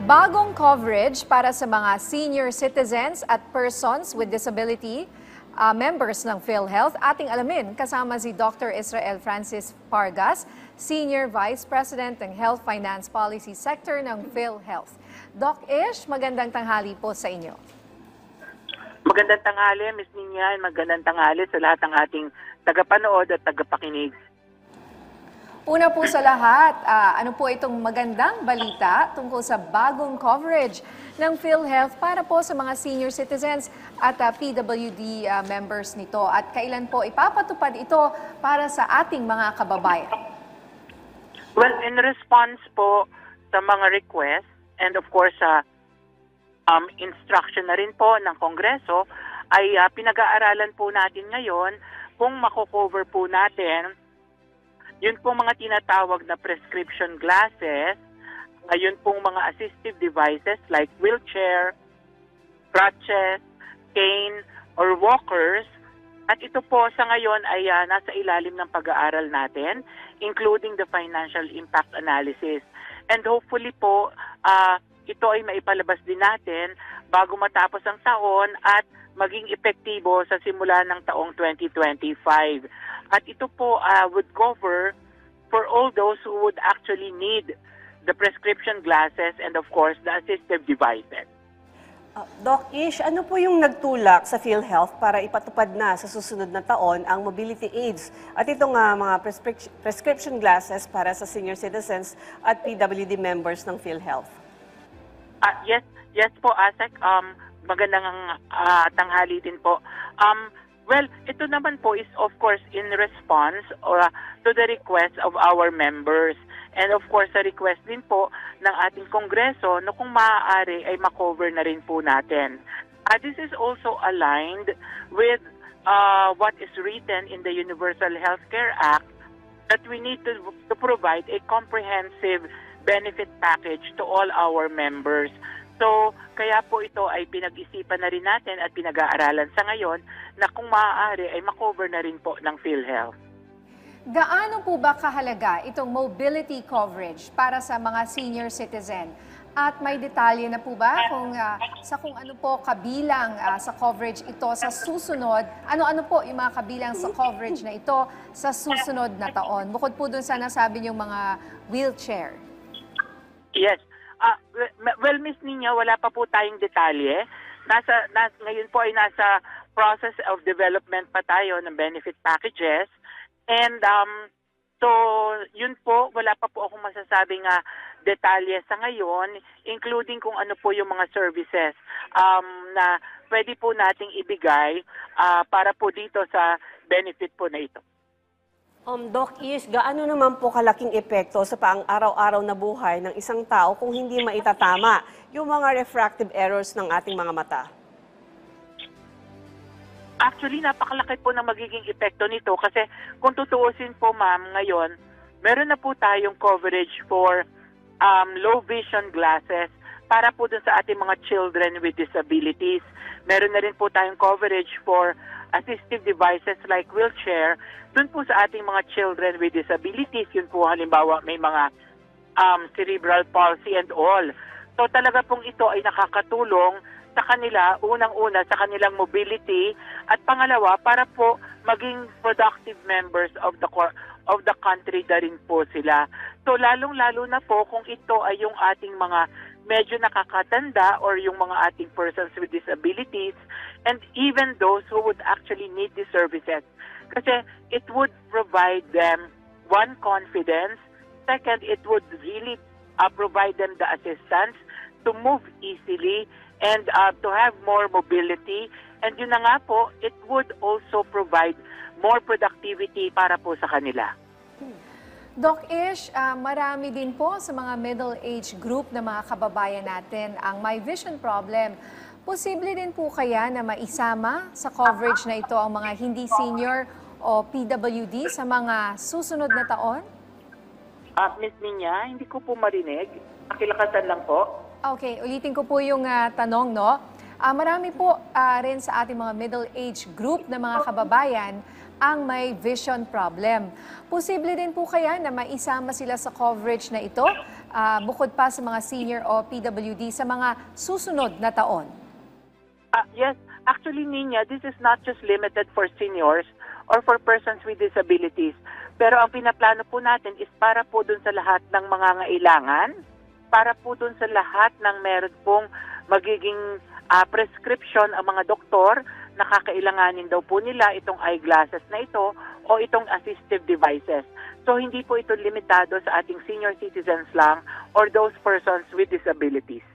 Bagong coverage para sa mga senior citizens at persons with disability, members ng PhilHealth. Ating alamin kasama si Dr. Israel Francis Pargas, Senior Vice President ng Health Finance Policy Sector ng PhilHealth. Doc Ish, magandang tanghali po sa inyo. Magandang tanghali, Ms. Ninya, magandang tanghali sa lahat ng ating tagapanood at tagapakinig. Una po sa lahat, ano po itong magandang balita tungkol sa bagong coverage ng PhilHealth para po sa mga senior citizens at PWD members nito? At kailan po ipapatupad ito para sa ating mga kababayan? Well, in response po sa mga requests and of course sa instruction na rin po ng Kongreso, ay pinag-aaralan po natin ngayon kung mako-cover po natin yun pong mga tinatawag na prescription glasses, yun pong mga assistive devices like wheelchair, crutches, cane, or walkers. At ito po sa ngayon ay nasa ilalim ng pag-aaral natin, including the financial impact analysis. And hopefully po, ito ay maipalabas din natin bago matapos ang taon at maging epektibo sa simula ng taong 2025. At ito po would cover for all those who would actually need the prescription glasses and of course the assistive devices. Doc Ish, ano po yung nagtulak sa PhilHealth para ipatupad na sa susunod na taon ang mobility aids at itong mga prescription glasses para sa senior citizens at PWD members ng PhilHealth? Yes po, Asek. Magandang tanghali din po. Well, ito naman po is of course in response to the request of our members and of course sa request din po ng ating Kongreso na kung maaari ay makover na rin po natin. This is also aligned with what is written in the Universal Healthcare Act that we need to provide a comprehensive benefit package to all our members. So, kaya po ito ay pinag-isipan na rin natin at pinag-aaralan sa ngayon na kung maaari ay makover na rin po ng PhilHealth. Gaano po ba kahalaga itong mobility coverage para sa mga senior citizen? At may detalye na po ba kung ano po kabilang sa coverage ito sa susunod? Ano-ano po yung mga kabilang sa coverage na ito sa susunod na taon? Bukod po dun sa nasabi niyong mga wheelchair. Yes. Well, Ms. Ninya, wala pa po tayong detalye. Ngayon po ay nasa process of development pa tayo ng benefit packages. And so, yun po, wala pa po akong masasabing detalye sa ngayon, including kung ano po yung mga services na pwede po nating ibigay para po dito sa benefit po na ito. Doc Ish, gaano naman po kalaking epekto sa pang-araw-araw na buhay ng isang tao kung hindi maitatama yung mga refractive errors ng ating mga mata? Actually, napakalaki po ng magiging epekto nito kasi kung tutuusin po ma'am ngayon, meron na po tayong coverage for low vision glasses para po dun sa ating mga children with disabilities. Meron na rin po tayong coverage for assistive devices like wheelchair, dun po sa ating mga children with disabilities, yun po halimbawa may mga cerebral palsy and all. So talaga pong ito ay nakakatulong sa kanila, unang-una sa kanilang mobility at pangalawa para po maging productive members of the country na rin po sila. So lalong-lalo na po kung ito ay yung ating mga medyo nakakatanda or yung mga ating persons with disabilities and even those who would actually need these services. Kasi it would provide them, one, confidence, second, it would really provide them the assistance to move easily and to have more mobility. And yun na nga po, it would also provide more productivity para po sa kanila. Doc Ish, marami din po sa mga middle-age group na mga kababayan natin ang may vision problem. Posible din po kaya na maisama sa coverage na ito ang mga hindi senior o PWD sa mga susunod na taon? Ms. Ninya, hindi ko po marinig. Pakilakasan lang po. Okay, ulitin ko po yung tanong, no? Marami po rin sa ating mga middle-age group na mga kababayan ang may vision problem. Posible din po kaya na maisama sila sa coverage na ito, bukod pa sa mga senior o PWD sa mga susunod na taon? Yes, actually, Nina, this is not just limited for seniors or for persons with disabilities. Pero ang pinaplano po natin is para po dun sa lahat ng mga ngailangan, para po dun sa lahat ng meron pong magiging prescription ang mga doktor, nakakailanganin daw po nila itong eyeglasses na ito o itong assistive devices. So hindi po ito limitado sa ating senior citizens lang or those persons with disabilities.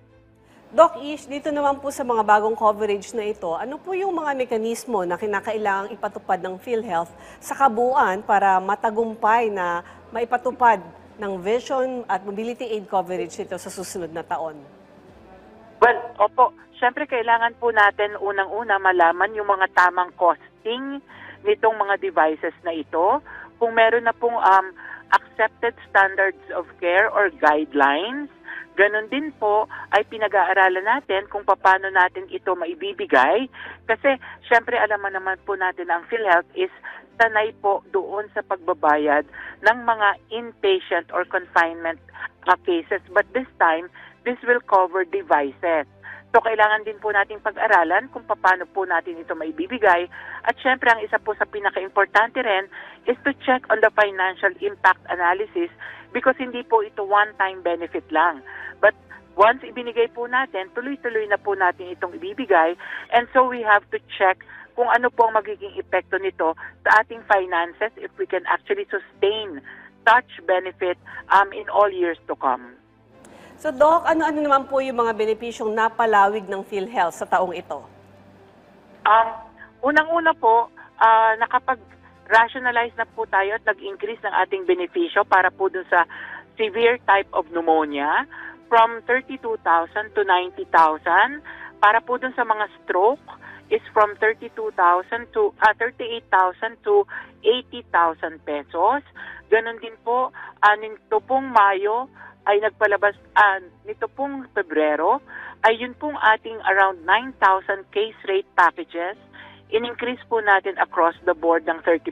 Doc Ish, dito naman po sa mga bagong coverage na ito, ano po yung mga mekanismo na kinakailangang ipatupad ng PhilHealth sa kabuuan para matagumpay na maipatupad ng vision at mobility aid coverage nito sa susunod na taon? Well, opo. Siyempre, kailangan po natin unang-una malaman yung mga tamang costing nitong mga devices na ito. Kung meron na pong accepted standards of care or guidelines, ganun din po ay pinag-aaralan natin kung paano natin ito maibibigay. Kasi, siyempre, alam naman po natin na ang PhilHealth is sanay po doon sa pagbabayad ng mga inpatient or confinement cases. But this time, this will cover devices. So, kailangan din po nating pag-aralan kung paano po natin ito maibibigay. At syempre, ang isa po sa pinaka-importante rin is to check on the financial impact analysis because hindi po ito one-time benefit lang. But once ibinigay po natin, tuloy-tuloy na po natin itong ibibigay. And so, we have to check kung ano po ang magiging epekto nito sa ating finances if we can actually sustain such benefit in all years to come. So Doc, ano-ano naman po yung mga benepisyong napalawig ng PhilHealth sa taong ito? Unang-una po, nakapag-rationalize na po tayo at nag-increase ng ating benepisyo para po dun sa severe type of pneumonia from 32,000 to 90,000. Para po dun sa mga stroke is from 38,000 to 80,000 pesos. Ganon din po, nito pong Mayo, ay nagpalabas nito pong Pebrero ay yun pong ating around 9,000 case rate packages. In-increase po natin across the board ng 30%.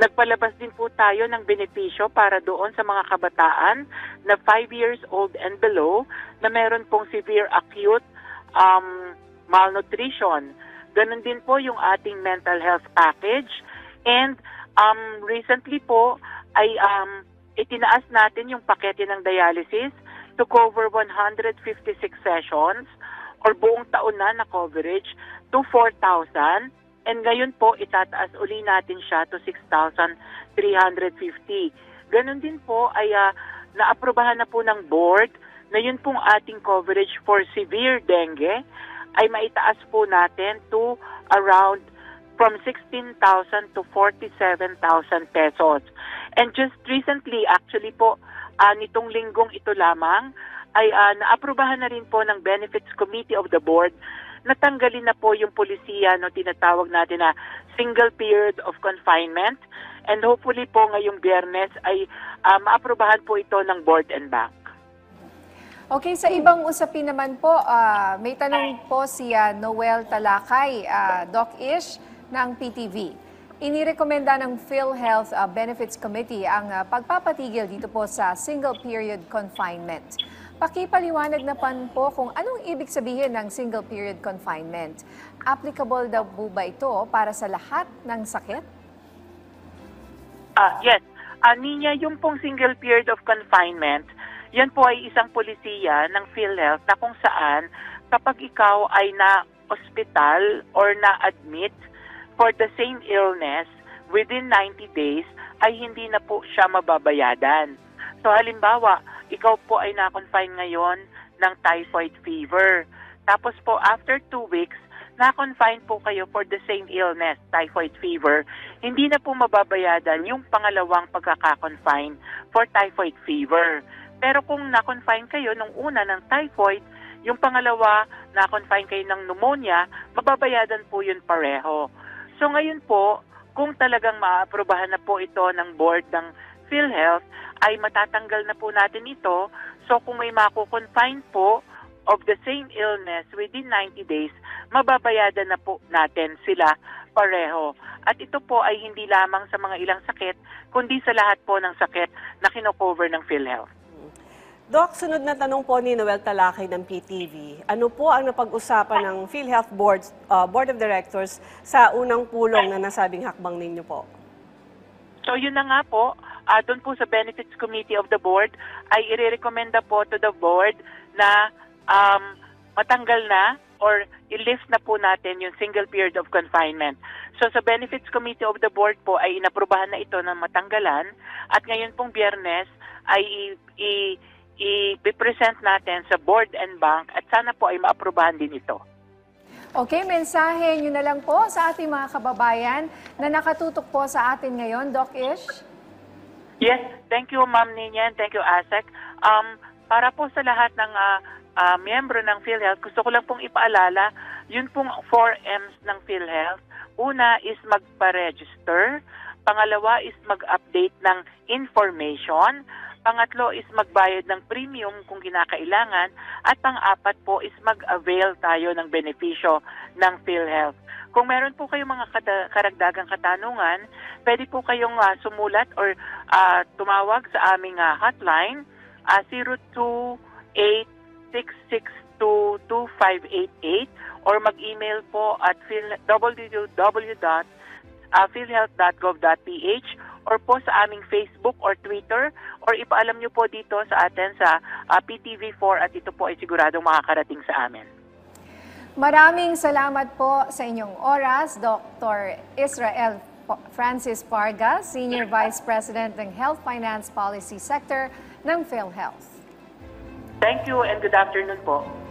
Nagpalabas din po tayo ng benepisyo para doon sa mga kabataan na 5 years old and below na meron pong severe acute malnutrition. Ganon din po yung ating mental health package. And recently po ay itinaas natin yung pakete ng dialysis to cover 156 sessions or buong taon na coverage to 4,000. And ngayon po, itataas uli natin siya to 6,350. Ganon din po ay naaprubahan na po ng board na yun pong ating coverage for severe dengue ay maitaas po natin to around from 16,000 to 47,000 pesos. And just recently, actually po, nitong linggong ito lamang, ay naaprubahan na rin po ng Benefits Committee of the Board na tanggalin na po yung polisiya, no, tinatawag natin na single period of confinement. And hopefully po ngayong Biyernes ay maaprubahan po ito ng Board and Bank. Okay, sa ibang usapin naman po, may tanong po si Noel Talakay, Doc Ish, ng PTV. Inirekomenda ng PhilHealth Benefits Committee ang pagpapatigil dito po sa single period confinement. Pakipaliwanag na po kung anong ibig sabihin ng single period confinement. Applicable daw po ba ito para sa lahat ng sakit? Yes. Ninya, yung pong single period of confinement, yan po ay isang polisiya ng PhilHealth na kung saan kapag ikaw ay na-hospital or na-admit for the same illness within 90 days, ay hindi na po siya mababayadan. So halimbawa, ikaw po ay na-confine ngayon ng typhoid fever. Tapos po, after 2 weeks, na-confine po kayo for the same illness, typhoid fever, hindi na po mababayadan yung pangalawang pagkaka-confine for typhoid fever. Pero kung na-confine kayo nung una ng typhoid, yung pangalawa, na-confine kayo ng pneumonia, mababayadan po yun pareho. So ngayon po, kung talagang maaprubahan na po ito ng board ng PhilHealth, ay matatanggal na po natin ito. So kung may mako-confine po of the same illness within 90 days, mababayadan na po natin sila pareho. At ito po ay hindi lamang sa mga ilang sakit, kundi sa lahat po ng sakit na kino-cover ng PhilHealth. Doc, sunod na tanong po ni Noel Talakay ng PTV. Ano po ang napag-usapan ng PhilHealth Board of Directors sa unang pulong na nasabing hakbang ninyo po? So yun na nga po, doon po sa Benefits Committee of the Board ay irerekomenda po to the Board na matanggal na or i-lift na po natin yung single period of confinement. So sa Benefits Committee of the Board po ay inaprubahan na ito na matanggalan at ngayon pong Biyernes ay i-present natin sa Board and Bank at sana po ay maaprubahan din ito. Okay, mensahe nyo na lang po sa ating mga kababayan na nakatutok po sa atin ngayon, Doc Ish. Yes, thank you Ma'am Ninian, thank you ASEC. Para po sa lahat ng miyembro ng PhilHealth, gusto ko lang pong ipaalala, yun pong 4 M's ng PhilHealth. Una is magpa-register, pangalawa is mag-update ng information, pangatlo is magbayad ng premium kung kinakailangan, at pang-apat po is mag-avail tayo ng benepisyo ng PhilHealth. Kung meron po kayong mga karagdagang katanungan, pwede po kayong sumulat or tumawag sa aming hotline 028-662-2588 or mag-email po at www.philhealth.gov.ph or po sa aming Facebook or Twitter or ipaalam nyo po dito sa atin sa PTV4 at ito po ay siguradong makakarating sa amin. Maraming salamat po sa inyong oras, Dr. Israel Francis Parga, Senior Vice President ng Health Finance Policy Sector ng PhilHealth. Thank you and good afternoon po.